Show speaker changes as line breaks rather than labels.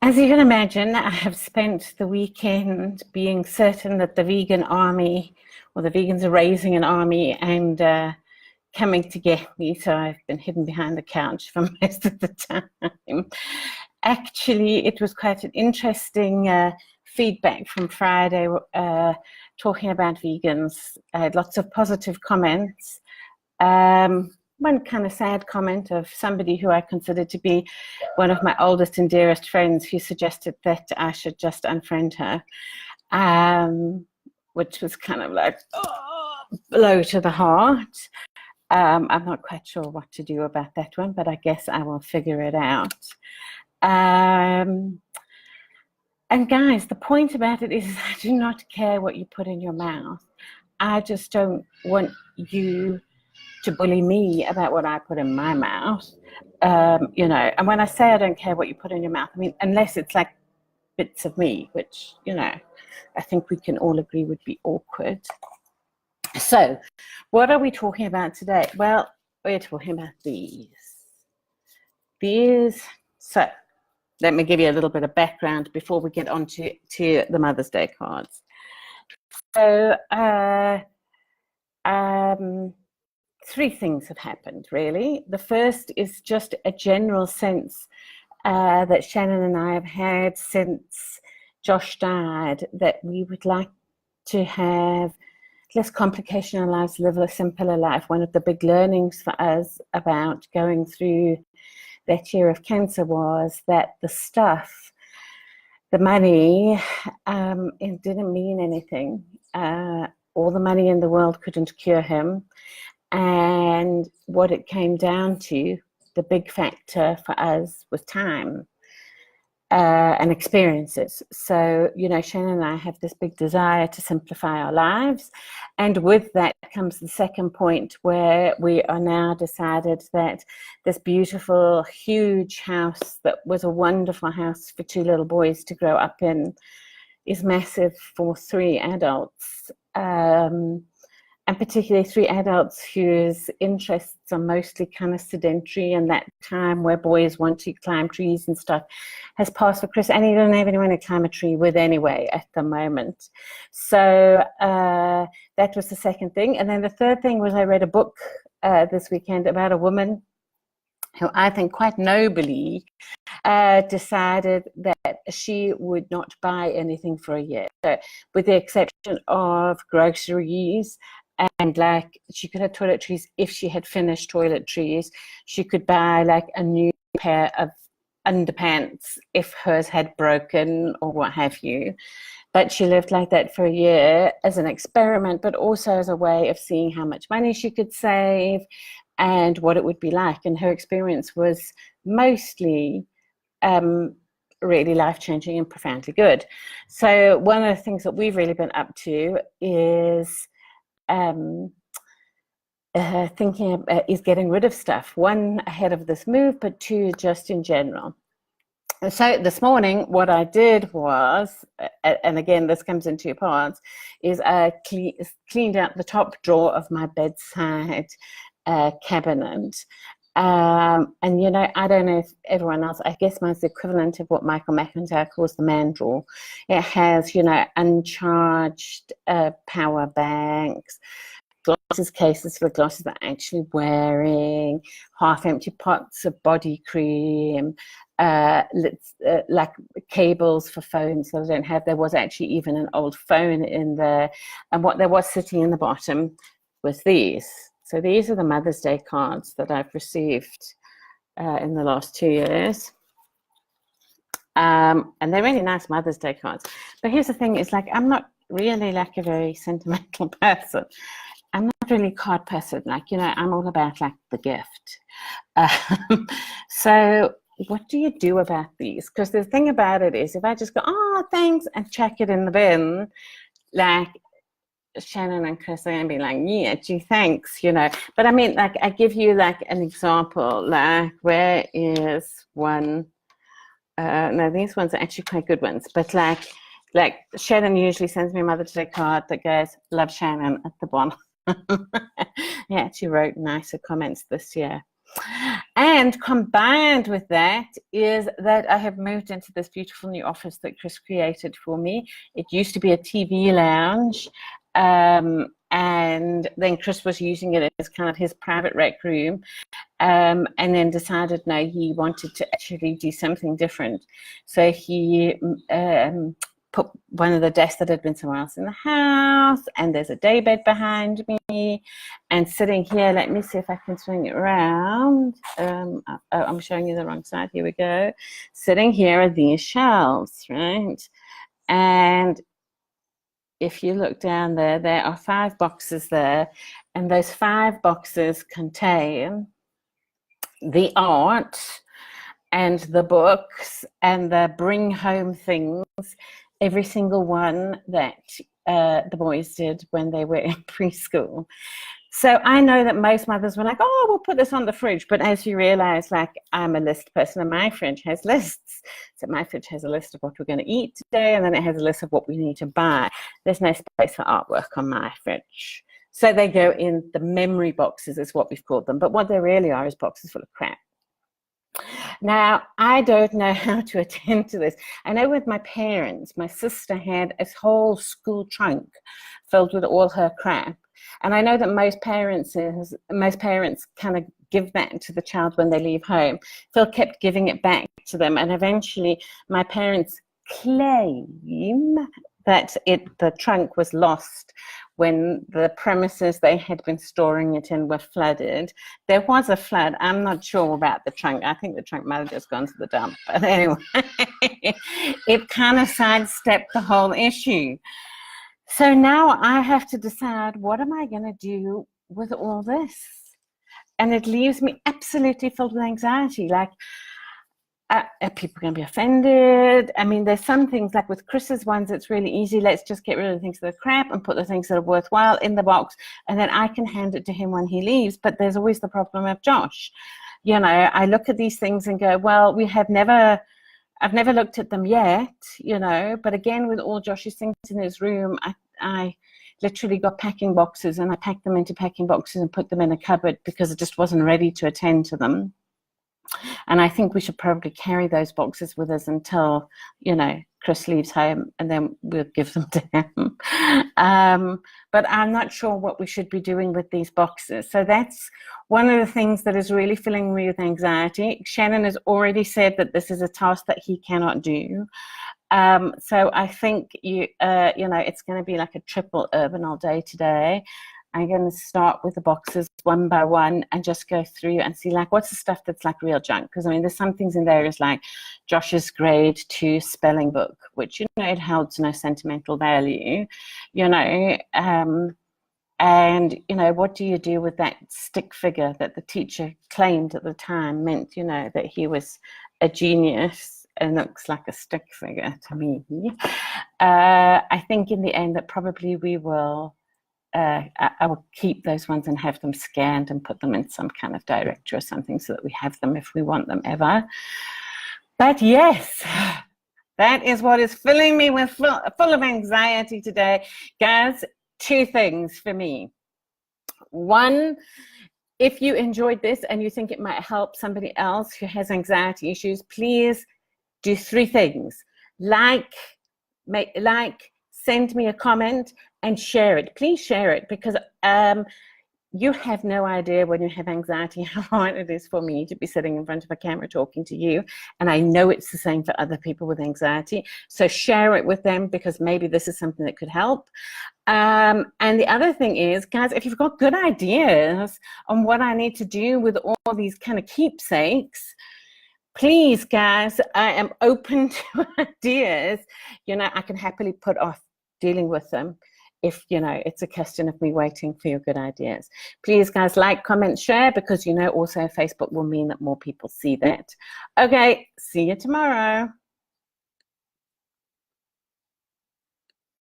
As you can imagine, I have spent the weekend being certain that the vegan army or the vegans are raising an army and coming to get me. So I've been hidden behind the couch for most of the time. Actually, it was quite an interesting feedback from Friday talking about vegans. I had lots of positive comments. One kind of sad comment of somebody who I consider to be one of my oldest and dearest friends, who suggested that I should just unfriend her, which was kind of like, oh, blow to the heart. I'm not quite sure what to do about that one, but I guess I will figure it out. And guys, the point about it is I do not care what you put in your mouth. I just don't want you to bully me about what I put in my mouth. And when I say I don't care what you put in your mouth, I mean, unless it's like bits of me, which, I think we can all agree would be awkward. So, what are we talking about today? Well, we're talking about these. So, let me give you a little bit of background before we get on to the Mother's Day cards. So, three things have happened, really. The first is just a general sense that Shannon and I have had since Josh died, that we would like to have less complication in our lives, live a simpler life. One of the big learnings for us about going through that year of cancer was that the stuff, the money, it didn't mean anything. All the money in the world couldn't cure him. And what it came down to, the big factor for us, was time and experiences. So, Shannon and I have this big desire to simplify our lives. And with that comes the second point, where we are now decided that this beautiful, huge house that was a wonderful house for two little boys to grow up in is massive for three adults. And particularly three adults whose interests are mostly kind of sedentary, and that time where boys want to climb trees and stuff has passed for Chris, and he doesn't have anyone to climb a tree with anyway at the moment. So that was the second thing. And then the third thing was I read a book this weekend about a woman who I think quite nobly decided that she would not buy anything for a year. So, with the exception of groceries, and like she could have toiletries if she had finished toiletries. She could buy like a new pair of underpants if hers had broken or what have you. But she lived like that for a year as an experiment, but also as a way of seeing how much money she could save and what it would be like. And her experience was mostly really life-changing and profoundly good. So one of the things that we've really been up to is is getting rid of stuff. One, ahead of this move, but two, just in general. So this morning, what I did was, and again, this comes in two parts, is I cleaned out the top drawer of my bedside cabinet. And, I don't know if everyone else, I guess mine's the equivalent of what Michael McIntyre calls the man drawer. It has, uncharged power banks, glasses cases for the glasses that I'm actually wearing, half-empty pots of body cream, like cables for phones that I don't have. There was actually even an old phone in there. And what there was sitting in the bottom was these. So these are the Mother's Day cards that I've received in the last 2 years. And they're really nice Mother's Day cards. But here's the thing, is like, I'm not really like a very sentimental person. I'm not really a card person. Like, I'm all about like the gift. So what do you do about these? Because the thing about it is, if I just go, oh, thanks, and chuck it in the bin, like, Shannon and Chris are going to be like, yeah, gee, thanks, But I mean, like, I give you like an example, like, where is one? No, these ones are actually quite good ones. But like Shannon usually sends me a Mother's Day card that goes, love Shannon at the bottom. Yeah, she wrote nicer comments this year. And combined with that is that I have moved into this beautiful new office that Chris created for me. It used to be a TV lounge, and then Chris was using it as kind of his private rec room, and then decided no, he wanted to actually do something different. So he put one of the desks that had been somewhere else in the house, and there's a daybed behind me, and sitting here, let me see if I can swing it around. I'm showing you the wrong side. Here we go. Sitting here are these shelves, right? And if you look down there, there are 5 boxes there, and those 5 boxes contain the art and the books and the bring home things, every single one that the boys did when they were in preschool. So I know that most mothers were like, oh, we'll put this on the fridge. But as you realize, like, I'm a list person and my fridge has lists. So my fridge has a list of what we're going to eat today, and then it has a list of what we need to buy. There's no space for artwork on my fridge. So they go in the memory boxes, is what we've called them. But what they really are is boxes full of crap. Now, I don't know how to attend to this. I know with my parents, my sister had a whole school trunk filled with all her crap. And I know that most parents kind of give that to the child when they leave home. Phil kept giving it back to them, and eventually my parents claim that the trunk was lost when the premises they had been storing it in were flooded. There was a flood. I'm not sure about the trunk. I think the trunk might have just gone to the dump. But anyway, it kind of sidestepped the whole issue. So now I have to decide, what am I going to do with all this? And it leaves me absolutely filled with anxiety. Like, are people going to be offended? I mean, there's some things, like with Chris's ones, it's really easy. Let's just get rid of the things that are crap and put the things that are worthwhile in the box, and then I can hand it to him when he leaves. But there's always the problem of Josh. You know, I look at these things and go, well, I've never looked at them yet, you know, but again, with all Josh's things in his room, I literally got packing boxes, and I packed them into packing boxes and put them in a cupboard because it just wasn't ready to attend to them. And I think we should probably carry those boxes with us until, you know, Chris leaves home, and then we'll give them to him. But I'm not sure what we should be doing with these boxes. So that's one of the things that is really filling me with anxiety. Shannon has already said that this is a task that he cannot do. So I think, you know, it's going to be like a triple urban all day today. I'm going to start with the boxes one by one and just go through and see, like, what's the stuff that's like real junk? Because I mean, there's some things in there is like Josh's grade 2 spelling book, which, you know, it holds no sentimental value, you know, and, you know, what do you do with that stick figure that the teacher claimed at the time meant, you know, that he was a genius? It looks like a stick figure to me. I think in the end that probably we will, I will keep those ones and have them scanned and put them in some kind of directory or something so that we have them if we want them ever. But yes, that is what is filling me with full of anxiety today. Guys, 2 things for me. One, if you enjoyed this and you think it might help somebody else who has anxiety issues, please do 3 things. Like, send me a comment, and share it. Please share it, because you have no idea when you have anxiety how hard it is for me to be sitting in front of a camera talking to you, and I know it's the same for other people with anxiety. So share it with them, because maybe this is something that could help. And the other thing is, guys, if you've got good ideas on what I need to do with all these kind of keepsakes, please, guys, I am open to ideas. You know, I can happily put off dealing with them if, you know, it's a question of me waiting for your good ideas. Please, guys, like, comment, share, because, you know, also Facebook will mean that more people see that. Okay, see you tomorrow.